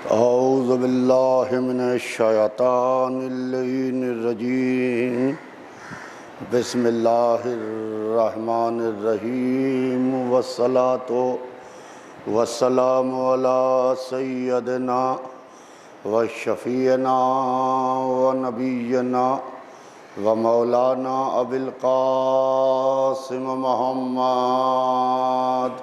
औज़ु बिल्लाहि मिनश्शैतानिर्रजीम बिस्मिल्लाहिर्रहमानिर्रहीम वस्सलातु वस्सलामु अला सय्यदिना व शफ़ीना व नबीना व मौलाना अबिल क़ासिम मुहम्मद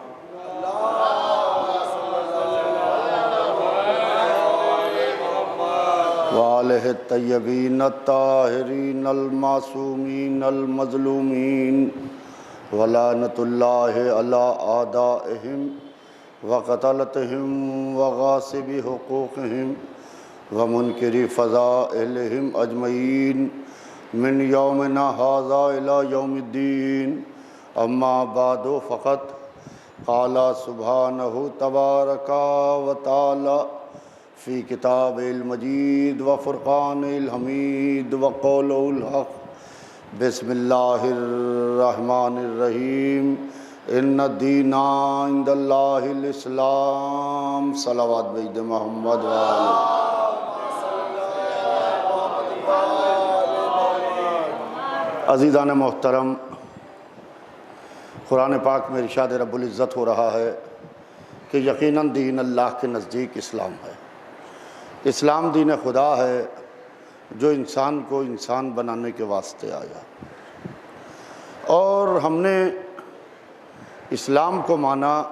वालिहि तय्यबीन ताहिरीन अलमासूमीन अलमज़लूमीन वलानतुल्लाहि अला आदाइहिम व क़तलतिहिम व गासिबि हुक़ूक़िहिम व मुनकिरि फ़ज़ाइलिहिम अजमईन मिन यौमिना हाज़ा इला यौमिद्दीन। अम्मा बादु फ़क़त क़ाला सुब्हानहु तबारका व तआला फ़ी किताबिल मजीद व फ़ुरक़ानिल हमीद व क़ौलिल हक़ बिस्मिल्लाहिर्रहमानिर्रहीम इन्ना दीना इंदल्लाहिल इस्लाम। सलावत बेद मोहम्मद व अज़ीज़ान मोहतरम, कुरान पाक में इरशाद रब्बुल इज़्ज़त हो रहा है कि यकीनन दीन अल्लाह के नज़दीक इस्लाम है। इस्लाम दीन खुदा है जो इंसान को इंसान बनाने के वास्ते आया, और हमने इस्लाम को माना,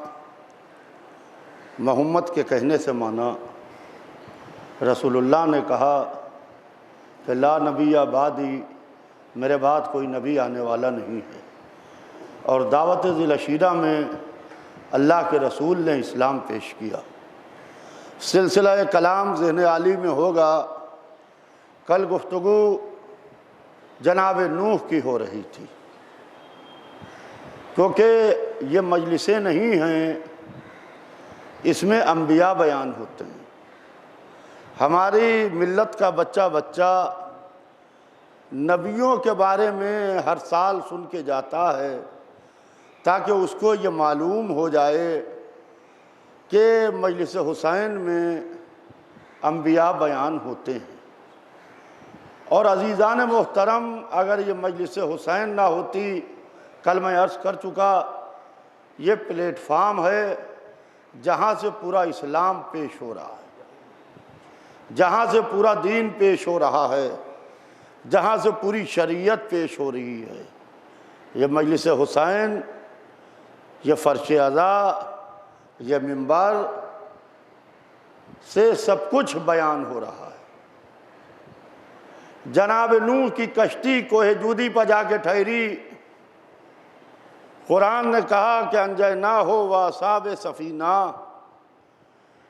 मोहम्मद के कहने से माना। रसूलुल्लाह ने कहा कि ला नबी बादी, मेरे बाद कोई नबी आने वाला नहीं है। और दावत ज़िल अशीरा में अल्लाह के रसूल ने इस्लाम पेश किया। सिलसिला कलाम ज़हन आली में होगा। कल गुफ्तगू जनाब नूह की हो रही थी, क्योंकि ये मजलिसें नहीं हैं, इसमें अम्बिया बयान होते हैं। हमारी मिल्लत का बच्चा बच्चा नबियों के बारे में हर साल सुन के जाता है, ताकि उसको ये मालूम हो जाए कि मजलिस हुसैन में अम्बिया बयान होते हैं। और अज़ीज़ान मोहतरम, अगर ये मजलिस हुसैन ना होती, कल मैं अर्ज़ कर चुका, ये प्लेटफार्म है जहाँ से पूरा इस्लाम पेश हो रहा है, जहाँ से पूरा दीन पेश हो रहा है, जहाँ से पूरी शरीयत पेश हो रही है। ये मजलिस हुसैन, ये फ़र्श अज़ा, ये मिंबर से सब कुछ बयान हो रहा है। जनाब नूह की कश्ती कोहे जूदी पर जाके ठहरी। कुरान ने कहा कि अंजयना हो व असाब सफ़ीना,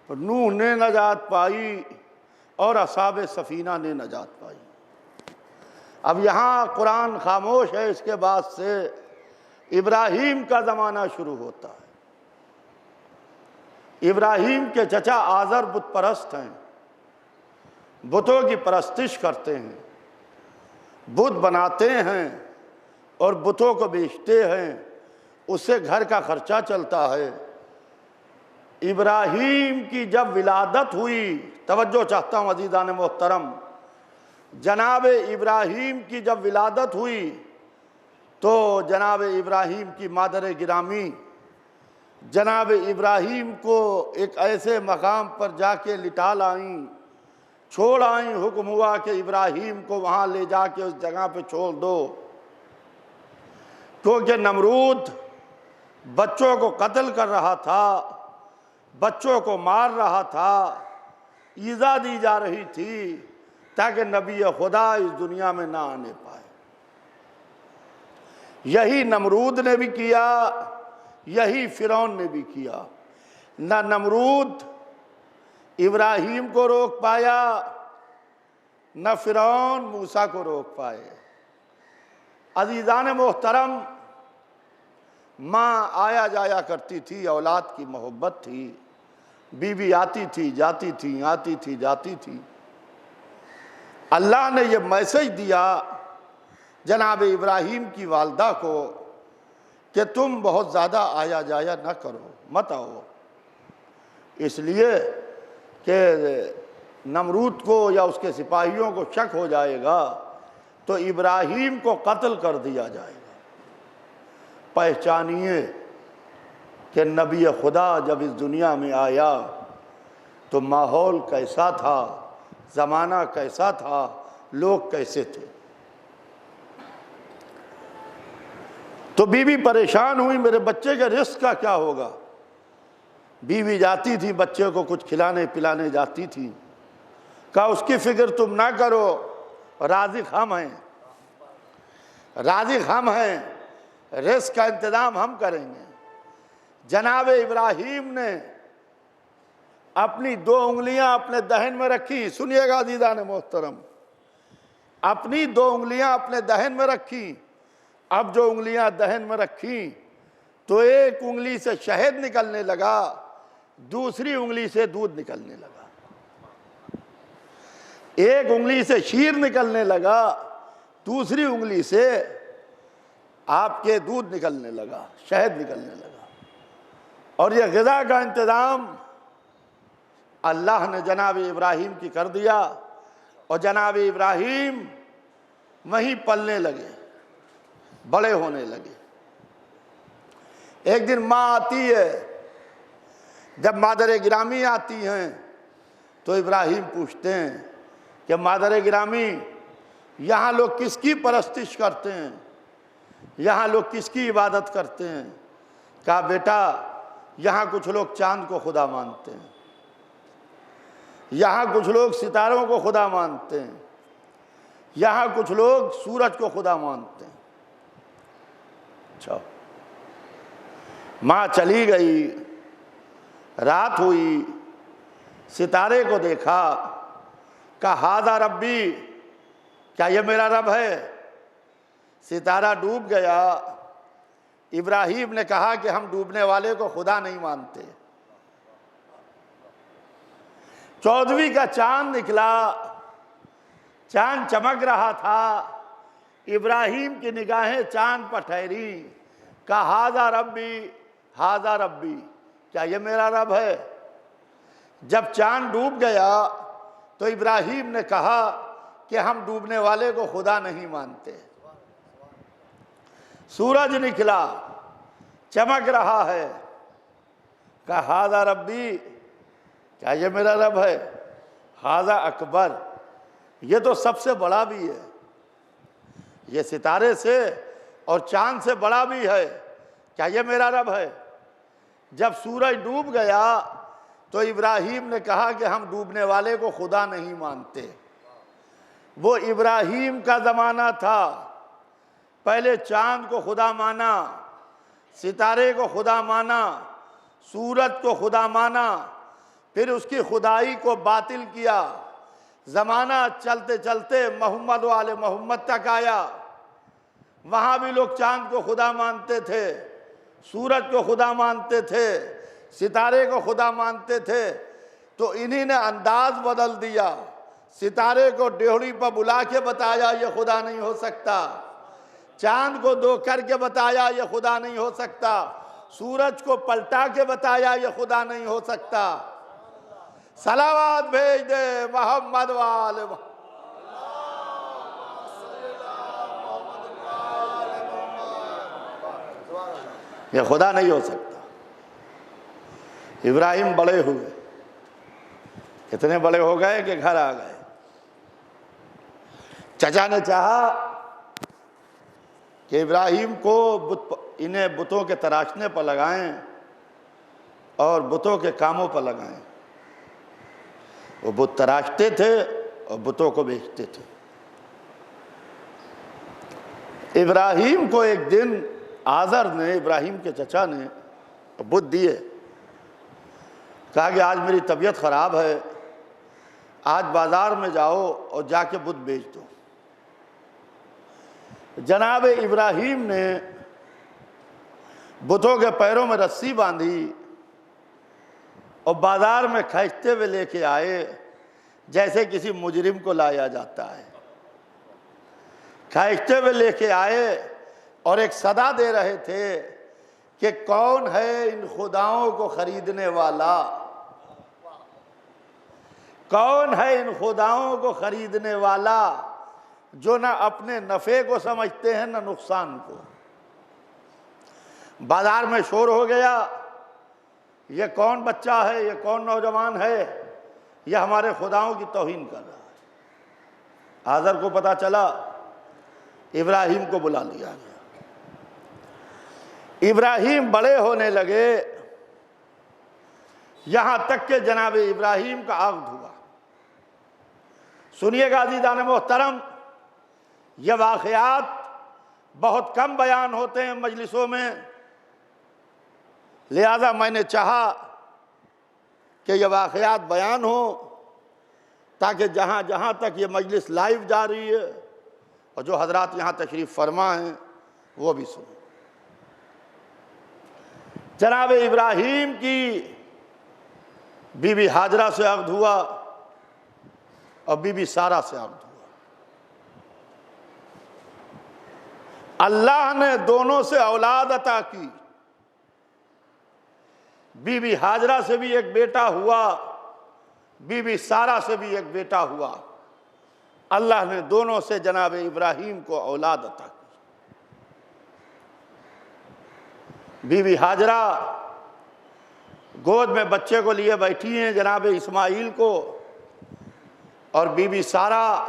नूह ने नजात पाई और असाब सफ़ीना ने नजात पाई। अब यहाँ कुरान खामोश है, इसके बाद से इब्राहीम का ज़माना शुरू होता है। इब्राहीम के चचा आज़र बुत परस्त हैं, बुतों की परस्तिश करते हैं, बुत बनाते हैं और बुतों को बेचते हैं, उससे घर का खर्चा चलता है। इब्राहीम की जब विलादत हुई, तवज्जो चाहता हूँ अज़ीज़ान मोहतरम, जनाब इब्राहीम की जब विलादत हुई तो जनाब इब्राहीम की मादर गिरामी जनाब इब्राहीम को एक ऐसे मकाम पर जाके लिटा लाईं, छोड़ आईं। हुक्म हुआ कि इब्राहीम को वहाँ ले जाके उस जगह पे छोड़ दो, क्योंकि नमरूद बच्चों को कत्ल कर रहा था, बच्चों को मार रहा था, ईज़ा दी जा रही थी ताकि नबी खुदा इस दुनिया में ना आने पाए। यही नमरूद ने भी किया, यही फ़िरौन ने भी किया। न नमरूद इब्राहीम को रोक पाया, न फ़िरौन मूसा को रोक पाए। अज़ीज़ान मोहतरम, माँ आया जाया करती थी, औलाद की मोहब्बत थी, बीवी आती थी जाती थी, आती थी जाती थी। अल्लाह ने यह मैसेज दिया जनाब इब्राहीम की वालदा को कि तुम बहुत ज़्यादा आया जाया न करो, मत आओ। इसलिए कि नमरूद को या उसके सिपाहियों को शक हो जाएगा तो इब्राहीम को कत्ल कर दिया जाएगा। पहचानिए कि नबी खुदा जब इस दुनिया में आया तो माहौल कैसा था, ज़माना कैसा था, लोग कैसे थे। तो बीवी परेशान हुई, मेरे बच्चे के रिस्क का क्या होगा। बीवी जाती थी, बच्चे को कुछ खिलाने पिलाने जाती थी। कहा उसकी फिक्र तुम ना करो, राज़िक हम हैं, राज़िक हम हैं, रिस्क का इंतज़ाम हम करेंगे। जनाब इब्राहीम ने अपनी 2 उंगलियां अपने दहन में रखी। सुनिएगा अज़ीज़ान मोहतरम, अपनी 2 उंगलियां अपने दहन में रखी। अब जो उंगलियां दहन में रखी तो एक उंगली से शहद निकलने लगा, दूसरी उंगली से दूध निकलने लगा। एक उंगली से शीर निकलने लगा, दूसरी उंगली से आपके दूध निकलने लगा, शहद निकलने लगा। और यह ग़िज़ा का इंतज़ाम अल्लाह ने जनाब इब्राहीम की कर दिया और जनाब इब्राहीम वहीं पलने लगे, बड़े होने लगे। एक दिन माँ आती है, जब मादर गिरामी आती हैं तो इब्राहीम पूछते हैं कि मादर गिरामी, यहाँ लोग किसकी परस्तिश करते हैं, यहाँ लोग किसकी इबादत करते हैं। कहा बेटा यहाँ कुछ लोग चांद को खुदा मानते हैं, यहाँ कुछ लोग सितारों को खुदा मानते हैं, यहाँ कुछ लोग सूरज को खुदा मानते हैं। अच्छा, माँ चली गई, रात हुई, सितारे को देखा, कहा हाज़ा रब्बी, क्या ये मेरा रब है। सितारा डूब गया। इब्राहीम ने कहा कि हम डूबने वाले को खुदा नहीं मानते। 14वीं का चांद निकला, चांद चमक रहा था। इब्राहीम की निगाहें चांद पर ठहरी। कहा हाज़ा रब्बी, हाज़ा रब्बी, क्या ये मेरा रब है। जब चांद डूब गया तो इब्राहीम ने कहा कि हम डूबने वाले को खुदा नहीं मानते। सूरज निकला, चमक रहा है। कहा हाज़ा रब्बी, क्या ये मेरा रब है। हाज़ा अकबर, ये तो सबसे बड़ा भी है, ये सितारे से और चांद से बड़ा भी है, क्या ये मेरा रब है। जब सूरज डूब गया तो इब्राहीम ने कहा कि हम डूबने वाले को खुदा नहीं मानते। वो इब्राहीम का ज़माना था, पहले चांद को खुदा माना, सितारे को खुदा माना, सूरज को खुदा माना, फिर उसकी खुदाई को बातिल किया। ज़माना चलते चलते मोहम्मद वाले मोहम्मद तक आया। वहाँ भी लोग चांद को खुदा मानते थे, सूरज को खुदा मानते थे, सितारे को खुदा मानते थे। तो इन्हीं ने अंदाज बदल दिया। सितारे को डेहड़ी पर बुला के बताया ये खुदा नहीं हो सकता, चांद को 2 करके बताया ये खुदा नहीं हो सकता, सूरज को पलटा के बताया ये खुदा नहीं हो सकता। सलावत भेज दे मोहम्मद वाले। ये खुदा नहीं हो सकता। इब्राहिम बड़े हुए, इतने बड़े हो गए कि घर आ गए। चचा ने चाहा कि इब्राहिम को इन्हें बुतों के तराशने पर लगाएं और बुतों के कामों पर लगाएं। वो बुत तराशते थे और बुतों को बेचते थे। इब्राहिम को एक दिन आज़र ने, इब्राहिम के चचा ने बुत दिए। कहा कि आज मेरी तबीयत ख़राब है, आज बाज़ार में जाओ और जाके बुत बेच दो। जनाब इब्राहिम ने बुतों के पैरों में रस्सी बांधी और बाज़ार में खींचते हुए लेके आए, जैसे किसी मुजरिम को लाया जाता है। खींचते हुए लेके आए और एक सदा दे रहे थे कि कौन है इन खुदाओं को खरीदने वाला। कौन है इन खुदाओं को खरीदने वाला जो ना अपने नफ़े को समझते हैं ना नुकसान को। बाजार में शोर हो गया, ये कौन बच्चा है, ये कौन नौजवान है, ये हमारे खुदाओं की तौहीन कर रहा है। आज़र को पता चला, इब्राहिम को बुला लिया गया। इब्राहिम बड़े होने लगे, यहां तक के जनाब इब्राहिम का आगद हुआ। सुनिएगा अज़ीज़ान मोहतरम, ये वाक़यात बहुत कम बयान होते हैं मजलिसों में, लिहाजा मैंने चाहा कि ये वाक़यात बयान हो ताकि जहाँ जहाँ तक ये मजलिस लाइव जा रही है और जो हजरात यहाँ तशरीफ़ फरमा हैं वो भी सुने। जनाब इब्राहीम की बीबी हाजरा से अक़द हुआ और बीबी सारा से अक़द हुआ। अल्लाह ने दोनों से औलाद अता की। बीबी हाजरा से भी एक बेटा हुआ, बीबी सारा से भी एक बेटा हुआ। अल्लाह ने दोनों से जनाब इब्राहीम को औलाद अता की। बीबी हाजरा गोद में बच्चे को लिए बैठी हैं जनाब इस्माइल को, और बीबी सारा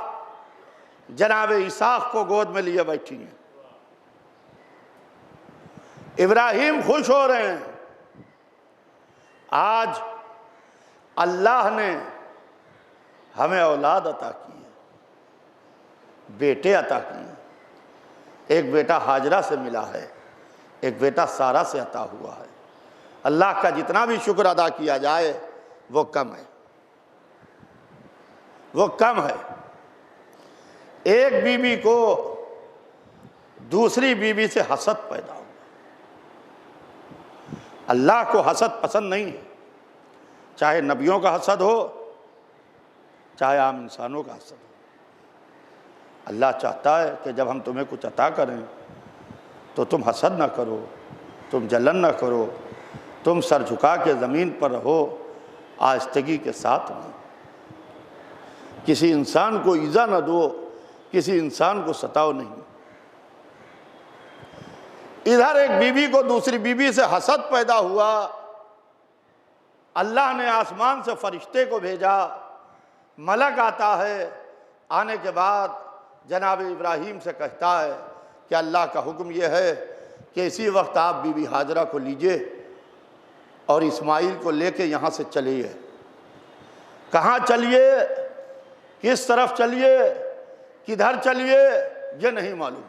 जनाब इसाक को गोद में लिए बैठी हैं। इब्राहीम खुश हो रहे हैं, आज अल्लाह ने हमें औलाद अता की है, बेटे अता किए। एक बेटा हाजरा से मिला है, एक बेटा सारा से अता हुआ है। अल्लाह का जितना भी शुक्र अदा किया जाए वो कम है, वो कम है। एक बीवी को दूसरी बीवी से हसद पैदा हुआ। अल्लाह को हसद पसंद नहीं है, चाहे नबियों का हसद हो, चाहे आम इंसानों का हसद हो। अल्लाह चाहता है कि जब हम तुम्हें कुछ अता करें तो तुम हसद ना करो, तुम जलन ना करो, तुम सर झुका के ज़मीन पर रहो, आहिस्तगी के साथ नहीं। किसी इंसान को ईज़ा ना दो, किसी इंसान को सताओ नहीं। इधर एक बीवी को दूसरी बीवी से हसद पैदा हुआ। अल्लाह ने आसमान से फरिश्ते को भेजा, मलक आता है, आने के बाद जनाब इब्राहीम से कहता है कि अल्लाह का हुक्म यह है कि इसी वक्त आप बीबी हाजरा को लीजिए और इस्माइल को लेके यहाँ से चलिए। कहाँ चलिए, किस तरफ चलिए, किधर चलिए, ये नहीं मालूम।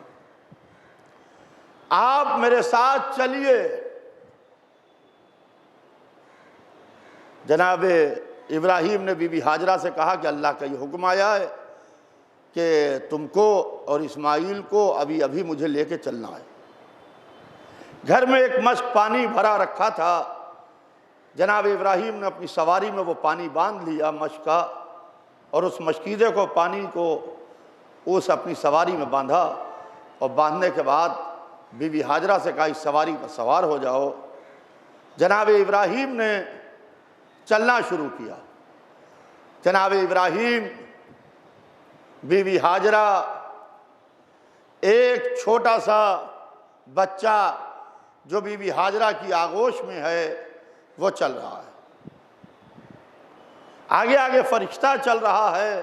आप मेरे साथ चलिए। जनाब इब्राहीम ने बीबी हाजरा से कहा कि अल्लाह का ये हुक्म आया है कि तुमको और इस्माइल को अभी अभी मुझे लेके चलना है। घर में एक मश्क पानी भरा रखा था। जनाब इब्राहीम ने अपनी सवारी में वो पानी बांध लिया मश्क का, और उस मशकीज़े को, पानी को उस अपनी सवारी में बांधा, और बांधने के बाद बीबी हाजरा से कहा इस सवारी पर सवार हो जाओ। जनाब इब्राहीम ने चलना शुरू किया। जनाब इब्राहीम, बीबी हाजरा, एक छोटा सा बच्चा जो बीबी हाजरा की आगोश में है वो चल रहा है। आगे आगे फरिश्ता चल रहा है।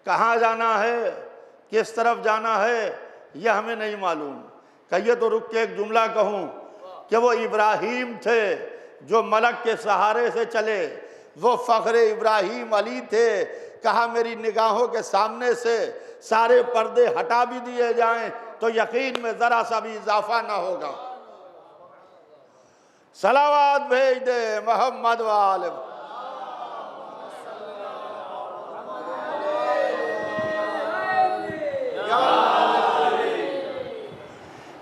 कहाँ जाना है, किस तरफ जाना है, यह हमें नहीं मालूम। कहिए तो रुक के एक जुमला कहूँ कि वो इब्राहीम थे जो मलक के सहारे से चले, वो फ़ख्रे इब्राहीम अली थे। कहा मेरी निगाहों के सामने से सारे पर्दे हटा भी दिए जाएं तो यकीन में ज़रा सा भी इजाफा ना होगा। सलावत भेज दे मोहम्मद वाले।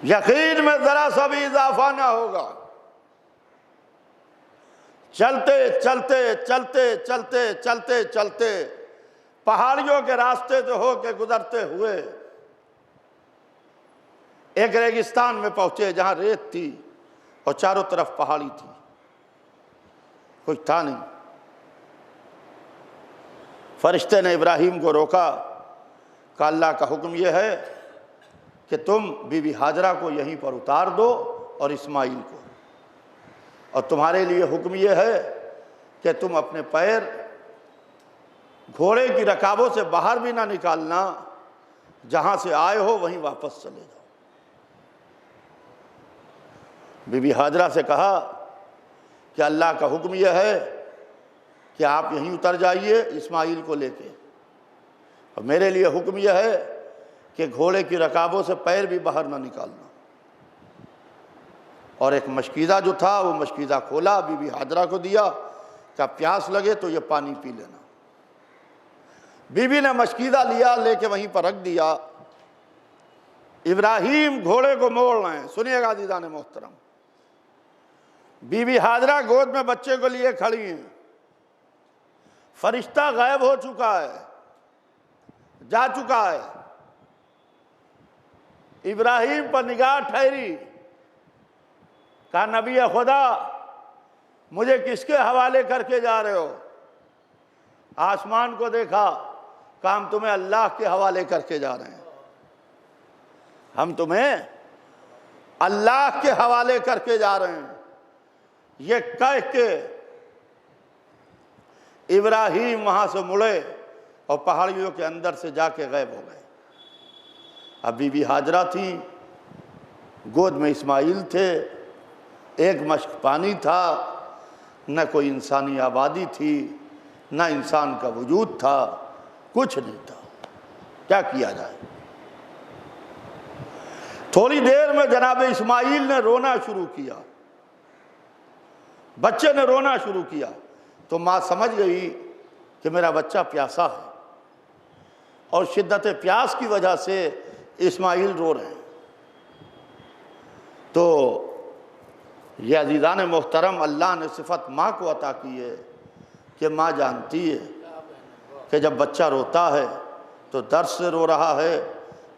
यकीन में ज़रा सा भी इजाफा ना होगा। चलते चलते चलते चलते चलते चलते पहाड़ियों के रास्ते से होके गुजरते हुए एक रेगिस्तान में पहुंचे जहां रेत थी और चारों तरफ पहाड़ी थी, कुछ था नहीं। फरिश्ते ने इब्राहीम को रोका, कहा अल्लाह का हुक्म यह है कि तुम बीबी हाजरा को यहीं पर उतार दो और इस्माइल को, और तुम्हारे लिए हुक्म यह है कि तुम अपने पैर घोड़े की रकाबों से बाहर भी ना निकालना, जहां से आए हो वहीं वापस चले जाओ। बीबी हाजरा से कहा कि अल्लाह का हुक्म यह है कि आप यहीं उतर जाइए इस्माइल को लेके, और मेरे लिए हुक्म यह है कि घोड़े की रकाबों से पैर भी बाहर ना निकालना। और एक मशकीज़ा जो था वो मशकीज़ा खोला, बीबी हाजरा को दिया, क्या प्यास लगे तो ये पानी पी लेना। बीबी ने मशकीज़ा लिया, लेके वहीं पर रख दिया। इब्राहीम घोड़े को मोड़ रहे हैं। सुनिएगा अज़ीज़ान मोहतरम, बीबी हाजरा गोद में बच्चे को लिए खड़ी हैं। फरिश्ता गायब हो चुका है, जा चुका है। इब्राहीम पर निगाह ठहरी, कहा नबी खुदा मुझे किसके हवाले करके जा रहे हो? आसमान को देखा, कहा हम तुम्हें अल्लाह के हवाले करके जा रहे हैं, हम तुम्हें अल्लाह के हवाले करके जा रहे हैं। ये कह के इब्राहीम वहां से मुड़े और पहाड़ियों के अंदर से जाके गायब हो गए। अब बीबी हाजरा थी, गोद में इस्माइल थे, एक मश्क पानी था, न कोई इंसानी आबादी थी, न इंसान का वजूद था, कुछ नहीं था। क्या किया जाए? थोड़ी देर में जनाब इस्माइल ने रोना शुरू किया, बच्चे ने रोना शुरू किया, तो माँ समझ गई कि मेरा बच्चा प्यासा है, और शिद्दत प्यास की वजह से इस्माइल रो रहे हैं। तो ये अज़ीज़ान मोहतरम, अल्लाह ने सिफत माँ को अता की है कि माँ जानती है कि जब बच्चा रोता है तो दर्द से रो रहा है,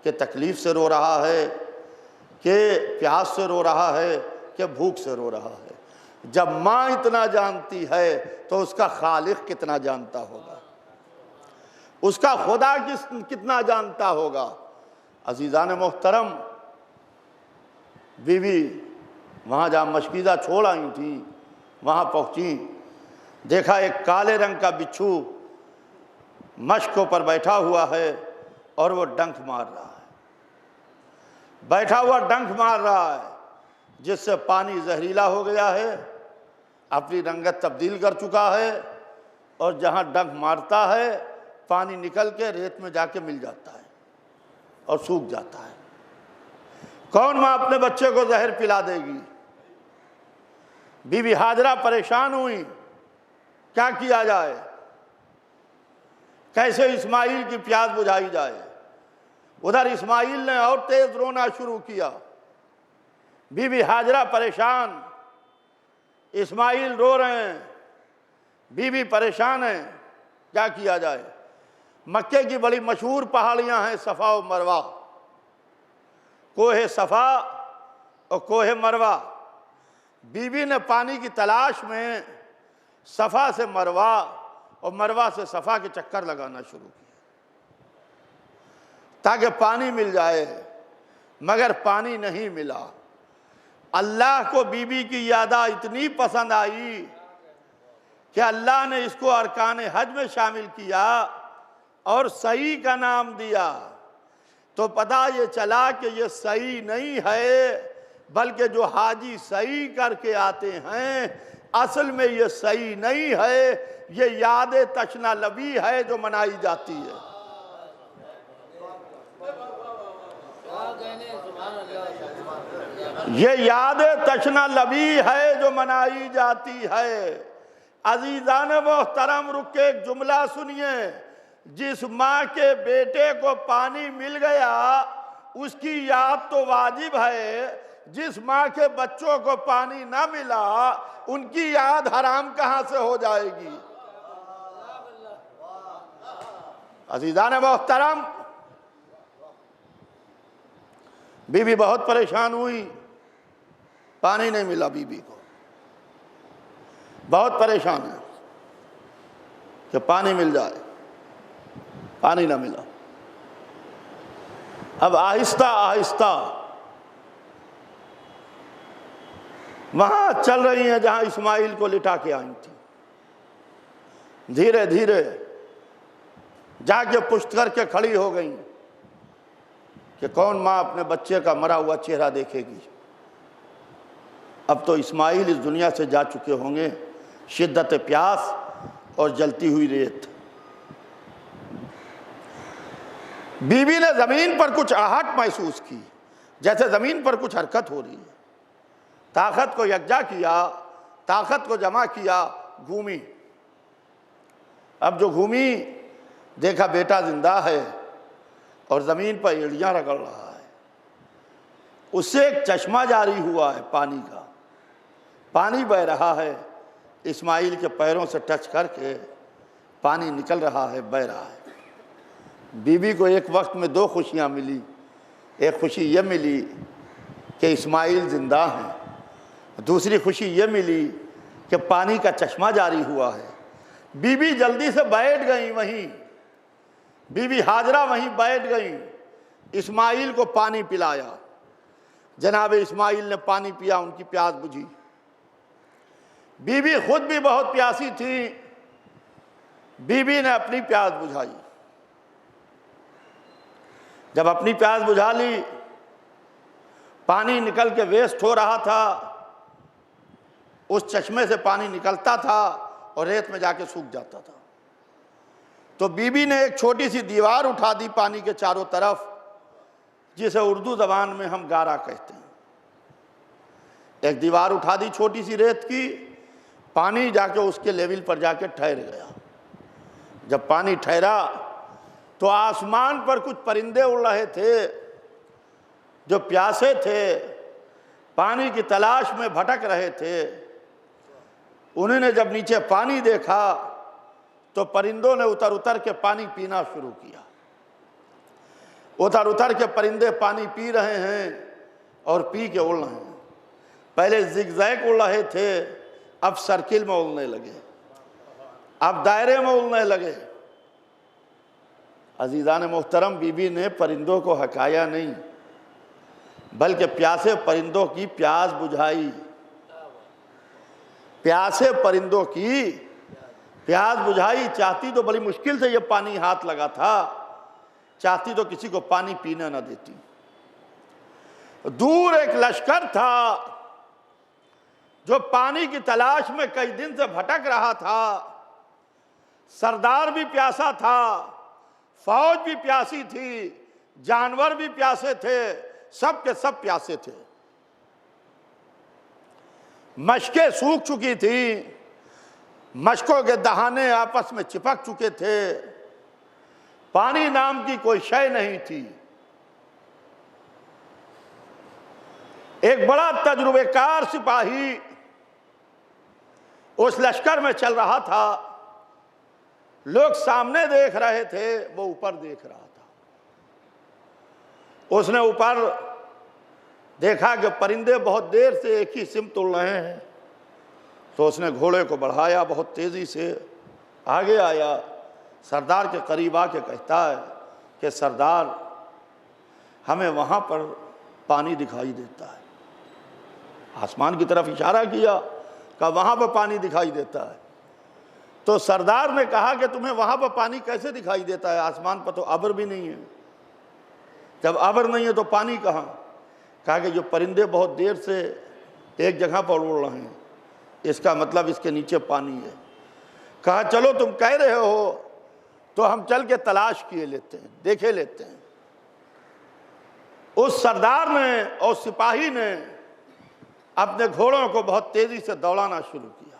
कि तकलीफ़ से रो रहा है, कि प्यास से रो रहा है, कि भूख से रो रहा है। जब माँ इतना जानती है तो उसका खालिक कितना जानता होगा, उसका खुदा कितना जानता होगा। अज़ीज़ान मोहतरम, बीवी वहाँ जहाँ मशकीज़ा छोड़ आई थी वहाँ पहुँची, देखा एक काले रंग का बिच्छू मशकों पर बैठा हुआ है और वो डंक मार रहा है, बैठा हुआ डंक मार रहा है, जिससे पानी जहरीला हो गया है, अपनी रंगत तब्दील कर चुका है, और जहाँ डंक मारता है पानी निकल के रेत में जाके मिल जाता है और सूख जाता है। कौन माँ अपने बच्चे को जहर पिला देगी? बीबी हाजरा परेशान हुई, क्या किया जाए, कैसे इस्माइल की प्यास बुझाई जाए। उधर इस्माइल ने और तेज रोना शुरू किया, बीबी हाजरा परेशान, इस्माइल रो रहे हैं, बीबी परेशान है, क्या किया जाए। मक्के की बड़ी मशहूर पहाड़ियां हैं सफ़ा और मरवा, कोहे सफ़ा और कोहे मरवा। बीबी ने पानी की तलाश में सफ़ा से मरवा और मरवा से सफ़ा के चक्कर लगाना शुरू किया ताकि पानी मिल जाए, मगर पानी नहीं मिला। अल्लाह को बीबी की यादा इतनी पसंद आई कि अल्लाह ने इसको अरकान हज में शामिल किया और सही का नाम दिया। तो पता ये चला कि ये सही नहीं है, बल्कि जो हाजी सही करके आते हैं असल में ये सही नहीं है, ये याद तशना लबी है जो मनाई जाती है। ये याद तशना लबी है जो मनाई जाती है। अजीजान मोहतरम, रुक के एक जुमला सुनिए। जिस माँ के बेटे को पानी मिल गया उसकी याद तो वाजिब है, जिस माँ के बच्चों को पानी ना मिला उनकी याद हराम कहाँ से हो जाएगी। अजीजान मोहतरम, बीबी बहुत परेशान हुई, पानी नहीं मिला, बीबी को बहुत परेशान है कि पानी मिल जाए। पानी ना मिला। अब आहिस्ता आहिस्ता वहां चल रही हैं जहां इस्माइल को लिटा के आई थी। धीरे धीरे जाके पुष्ट करके खड़ी हो गई कि कौन माँ अपने बच्चे का मरा हुआ चेहरा देखेगी। अब तो इस्माइल इस दुनिया से जा चुके होंगे। शिद्दत प्यास और जलती हुई रेत। बीबी ने जमीन पर कुछ आहट महसूस की, जैसे जमीन पर कुछ हरकत हो रही है। ताकत को यकजा किया, ताकत को जमा किया, घूमी। अब जो घूमी देखा बेटा जिंदा है और जमीन पर एड़ियां रगड़ रहा है। उससे एक चश्मा जारी हुआ है पानी का, पानी बह रहा है। इस्माइल के पैरों से टच करके पानी निकल रहा है, बह रहा है। बीबी को एक वक्त में दो खुशियां मिली। एक खुशी ये मिली कि इस्माइल जिंदा हैं, दूसरी खुशी ये मिली कि पानी का चश्मा जारी हुआ है। बीबी जल्दी से बैठ गई वहीं, बीबी हाजरा वहीं बैठ गई। इस्माइल को पानी पिलाया। जनाब इस्माइल ने पानी पिया, उनकी प्यास बुझी। बीबी खुद भी बहुत प्यासी थी, बीबी ने अपनी प्यास बुझाई। जब अपनी प्यास बुझा ली, पानी निकल के वेस्ट हो रहा था। उस चश्मे से पानी निकलता था और रेत में जाके सूख जाता था। तो बीबी ने एक छोटी सी दीवार उठा दी पानी के चारों तरफ, जिसे उर्दू जबान में हम गारा कहते हैं। एक दीवार उठा दी छोटी सी रेत की, पानी जाके उसके लेवल पर जाके ठहर गया। जब पानी ठहरा तो आसमान पर कुछ परिंदे उड़ रहे थे जो प्यासे थे, पानी की तलाश में भटक रहे थे। उन्होंने जब नीचे पानी देखा तो परिंदों ने उतर उतर के पानी पीना शुरू किया। उतर उतर के परिंदे पानी पी रहे हैं और पी के उड़ रहे हैं। पहले जिगजैग उड़ रहे थे, अब सर्किल में उड़ने लगे, अब दायरे में उड़ने लगे। अजीज़ान मोहतरम, बीबी ने परिंदों को हकाया नहीं, बल्कि प्यासे परिंदों की प्यास बुझाई। प्यासे परिंदों की प्यास बुझाई। चाहती तो बड़ी मुश्किल से ये पानी हाथ लगा था, चाहती तो किसी को पानी पीने न देती। दूर एक लश्कर था जो पानी की तलाश में कई दिन से भटक रहा था। सरदार भी प्यासा था, फौज भी प्यासी थी, जानवर भी प्यासे थे, सब के सब प्यासे थे। मशकें सूख चुकी थी, मशकों के दहाने आपस में चिपक चुके थे। पानी नाम की कोई शय नहीं थी। एक बड़ा तजुर्बेकार सिपाही उस लश्कर में चल रहा था। लोग सामने देख रहे थे, वो ऊपर देख रहा था। उसने ऊपर देखा कि परिंदे बहुत देर से एक ही सिमत उड़ रहे हैं, तो उसने घोड़े को बढ़ाया, बहुत तेजी से आगे आया। सरदार के करीब आके कहता है कि सरदार, हमें वहां पर पानी दिखाई देता है। आसमान की तरफ इशारा किया, कहा वहां पर पानी दिखाई देता है। तो सरदार ने कहा कि तुम्हें वहां पर पानी कैसे दिखाई देता है, आसमान पर तो अब्र भी नहीं है। जब अब्र नहीं है तो पानी कहाँ? कहा कि जो परिंदे बहुत देर से एक जगह पर उड़ रहे हैं, इसका मतलब इसके नीचे पानी है। कहा चलो तुम कह रहे हो तो हम चल के तलाश किए लेते हैं, देखे लेते हैं। उस सरदार ने और सिपाही ने अपने घोड़ों को बहुत तेजी से दौड़ाना शुरू किया।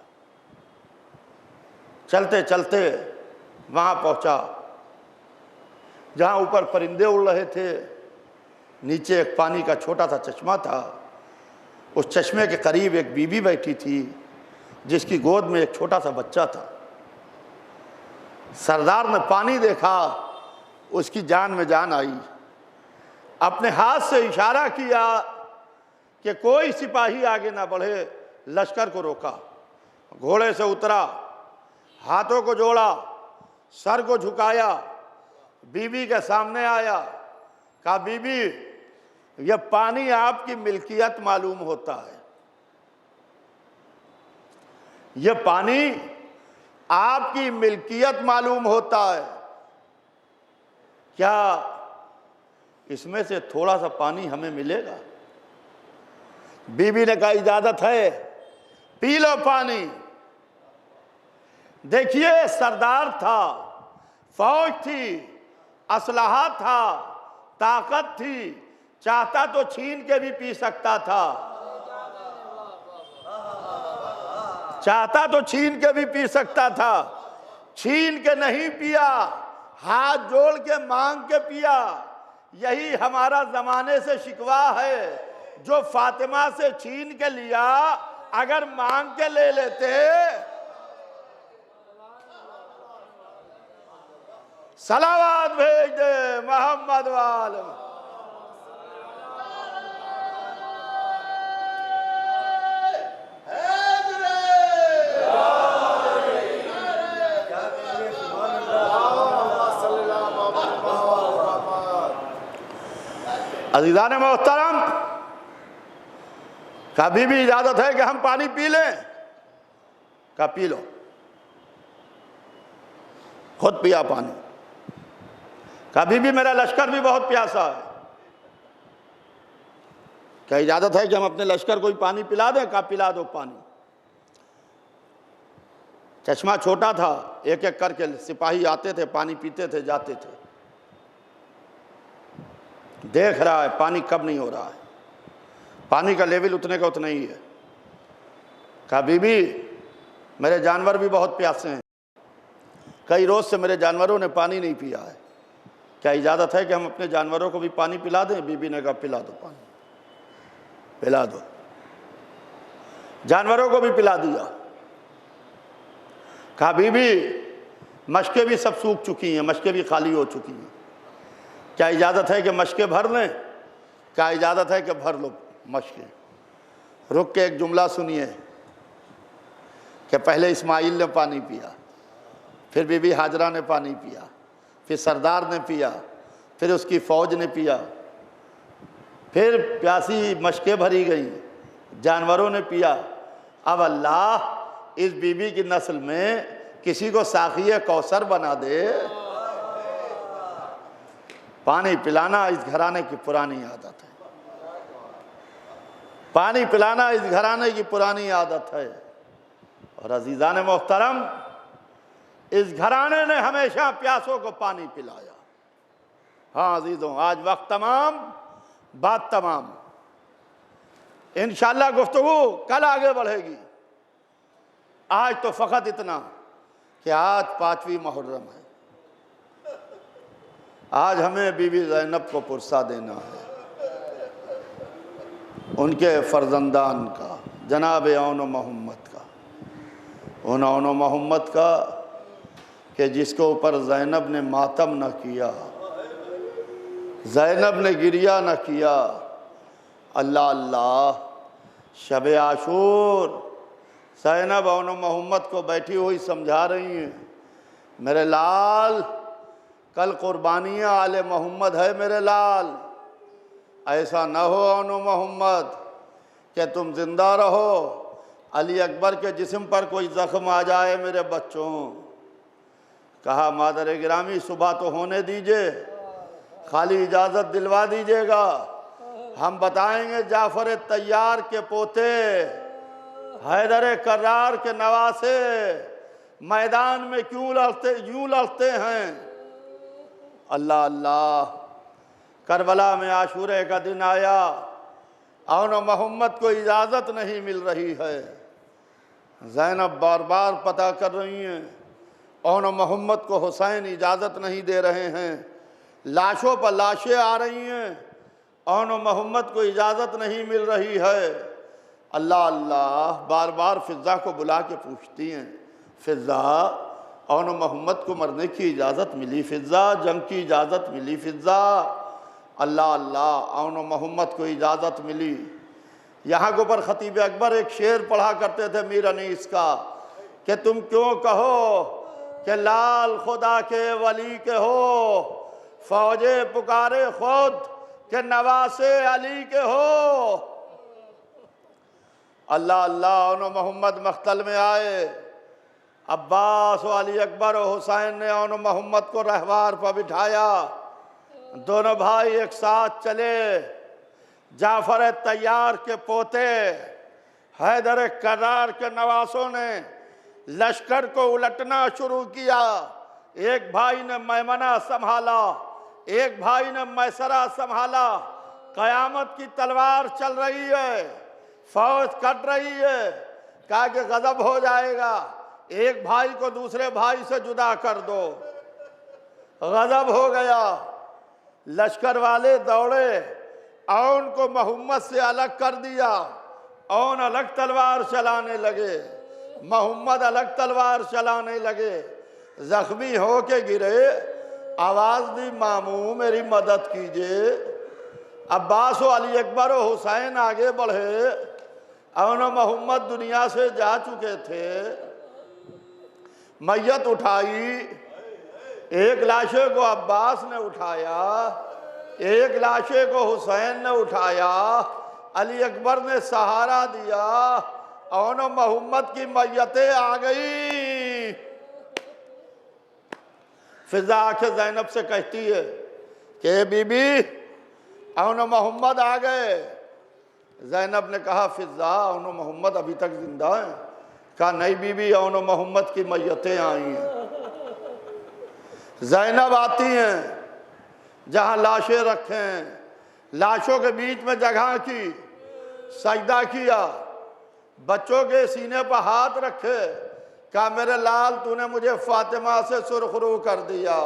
चलते चलते वहां पहुंचा जहां ऊपर परिंदे उड़ रहे थे, नीचे एक पानी का छोटा सा चश्मा था। उस चश्मे के करीब एक बीबी बैठी थी जिसकी गोद में एक छोटा सा बच्चा था। सरदार ने पानी देखा, उसकी जान में जान आई। अपने हाथ से इशारा किया कि कोई सिपाही आगे ना बढ़े, लश्कर को रोका। घोड़े से उतरा, हाथों को जोड़ा, सर को झुकाया, बीबी के सामने आया, कहा बीबी ये पानी आपकी मिल्कियत मालूम होता है, ये पानी आपकी मिल्कियत मालूम होता है, क्या इसमें से थोड़ा सा पानी हमें मिलेगा? बीबी ने कहा इजाजत है, पी लो पानी। देखिए सरदार था, फौज थी, असलहा था, ताकत थी, चाहता तो छीन के भी पी सकता था, चाहता तो छीन के भी पी सकता था, छीन के नहीं पिया, हाथ जोड़ के मांग के पिया। यही हमारा जमाने से शिकवा है, जो फातिमा से छीन के लिया अगर मांग के ले लेते, सलावत भेज दे मोहम्मद वाले। अज़ीज़ान मोहतरम, कभी भी इजाजत है कि हम पानी पी लें? का पी लो। खुद पिया पानी। कभी भी मेरा लश्कर भी बहुत प्यासा है, क्या इजाजत है कि हम अपने लश्कर को ही पानी पिला दें? का पिला दो पानी। चश्मा छोटा था, एक एक करके सिपाही आते थे, पानी पीते थे, जाते थे। देख रहा है पानी कब नहीं हो रहा है, पानी का लेवल उतने का उतना ही है। कहा बीबी मेरे जानवर भी बहुत प्यासे हैं, कई रोज से मेरे जानवरों ने पानी नहीं पिया है, क्या इजाज़त है कि हम अपने जानवरों को भी पानी पिला दें? बीबी ने कहा पिला दो पानी, पिला दो। जानवरों को भी पिला दिया। कहा बीबी मशकें भी सब सूख चुकी हैं, मशकें भी खाली हो चुकी हैं, क्या इजाज़त है कि मशकें भर लें? क्या इजाज़त है कि भर लो मशकें। रुक के एक जुमला सुनिए कि पहले इस्माइल ने पानी पिया, फिर बीबी हाजरा ने पानी पिया, फिर सरदार ने पिया, फिर उसकी फ़ौज ने पिया, फिर प्यासी मशकें भरी गई, जानवरों ने पिया। अब अल्लाह इस बीबी की नस्ल में किसी को साक़िए कौसर बना दे। पानी पिलाना इस घराने की पुरानी आदत है, पानी पिलाना इस घराने की पुरानी आदत है। और अज़ीज़ान मोहतरम, इस घराने ने हमेशा प्यासों को पानी पिलाया। हाँ अजीज़ों, आज वक्त तमाम, बात तमाम। इंशाअल्लाह गुफ्तगू कल आगे बढ़ेगी। आज तो फ़कत इतना कि आज 5वीं मुहर्रम है, आज हमें बीबी ज़ैनब को पुरसा देना है, उनके फ़र्जंदान का, जनाब औन मोहम्मद का, उन औन मोहम्मद का कि जिसके ऊपर ज़ैनब ने मातम न किया, ज़ैनब ने गिरिया न किया। अल्लाह अल्लाह, शब आशूर ज़ैनब औन मोहम्मद को बैठी हुई समझा रही हैं, मेरे लाल कल कुर्बानियाँ आले मोहम्मद है मेरे लाल, ऐसा न हो औन मोहम्मद कि तुम ज़िंदा रहो, अली अकबर के जिस्म पर कोई ज़ख्म आ जाए मेरे बच्चों। कहा मादर गिरामी सुबह तो होने दीजिए, खाली इजाज़त दिलवा दीजिएगा, हम बताएंगे जाफ़र तैयार के पोते, हैदर कर्रार के नवासे मैदान में क्यों लड़ते हैं। अल्लाह अल्लाह, करबला में आशूरे का दिन आया, औन मोहम्मद को इजाज़त नहीं मिल रही है। ज़ैनब बार बार पता कर रही हैं, औन मोहम्मद को हुसैन इजाज़त नहीं दे रहे हैं, लाशों पर लाशें आ रही हैं, औन मोहम्मद को इजाज़त नहीं मिल रही है। अल्लाह अल्लाह, बार बार फ़िज़ा को बुला के पूछती हैं, फ़िज़ा औन मोहम्मद को मरने की इजाज़त मिली? फ़िज़ा जंग की इजाज़त मिली? फ़िज़ा अल्लाह अल्लाह, औन मोहम्मद को इजाज़त मिली। यहाँ के ऊपर ख़तीब अकबर एक शेर पढ़ा करते थे मीर अनीस का कि तुम क्यों कहो कि लाल खुदा के वली के हो, फौजे पुकारे खुद के नवासे अली के हो। अल्लाह अल्लाह उन मोहम्मद मख्तल में आए। अब्बास और अली अकबर और हुसैन ने उन मोहम्मद को रहवार पर बिठाया। दोनों भाई एक साथ चले। जाफर तैयार के पोते हैदर करार के नवासों ने लश्कर को उलटना शुरू किया। एक भाई ने मैमना संभाला, एक भाई ने मैसरा संभाला। कयामत की तलवार चल रही है, फौज कट रही है। कहा कि गजब हो जाएगा, एक भाई को दूसरे भाई से जुदा कर दो। गजब हो गया। लश्कर वाले दौड़े और उनको मोहम्मद से अलग कर दिया और अलग तलवार चलाने लगे। मोहम्मद अलग तलवार चलाने लगे। जख्मी हो के गिरे। आवाज दी, मामू मेरी मदद कीजिए। अब्बास और अली अकबर और हुसैन आगे बढ़े और मोहम्मद दुनिया से जा चुके थे। मैयत उठाई। एक लाशे को अब्बास ने उठाया, एक लाशे को हुसैन ने उठाया। अली अकबर ने सहारा दिया और मोहम्मद की मैयतें आ गई। फिजा आके ज़ैनब से कहती है कि बीबी और मोहम्मद आ गए। ज़ैनब ने कहा फिजा और मोहम्मद अभी तक जिंदा है। कहा नहीं बीबी, और मोहम्मद की मैयतें आई हैं। ज़ैनब आती हैं जहां लाशें रखें, लाशों के बीच में जगह की, सजदा किया, बच्चों के सीने पर हाथ रखे। कहा मेरे लाल तूने मुझे फातिमा से सुरखरू कर दिया,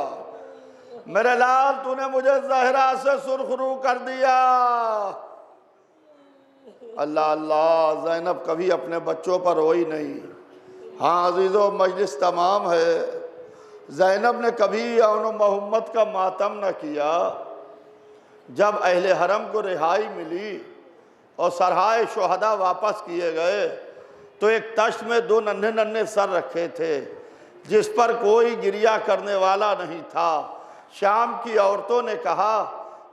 मेरे लाल तूने मुझे ज़हरा से सुरखरू कर दिया। अल्लाह अल्लाह, ज़ैनब कभी अपने बच्चों पर रोई नहीं। हाँ अजीज़ों, मजलिस तमाम है। ज़ैनब ने कभी और मोहम्मद का मातम न किया। जब अहले हरम को रिहाई मिली और सरहाए शुहदा वापस किए गए तो एक तश्त में दो नन्हे नन्हे सर रखे थे जिस पर कोई गिरिया करने वाला नहीं था। शाम की औरतों ने कहा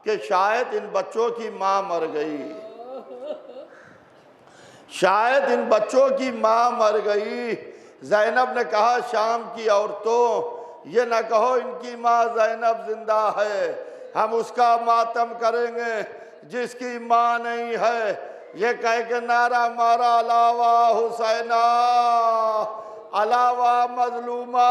कि शायद इन बच्चों की माँ मर गई, शायद इन बच्चों की माँ मर गई। ज़ैनब ने कहा शाम की औरतों, ये न कहो इनकी माँ ज़ैनब जिंदा है, हम उसका मातम करेंगे जिसकी माँ नहीं है। ये कह के नारा मारा अलावा हुसैना, अलावा मजलूमा,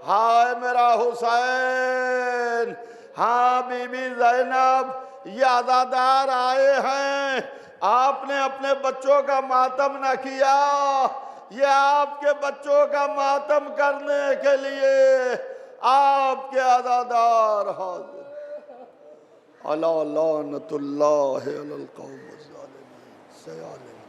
हाय मेरा हुसैन। हाँ बीबी ज़ैनब, ये अज़ादार आए हैं, आपने अपने बच्चों का मातम न किया, ये आपके बच्चों का मातम करने के लिए आपके अज़ादार हाज़िर। अला लानतुल्लाहि अलल कौम ज़ालिमीन।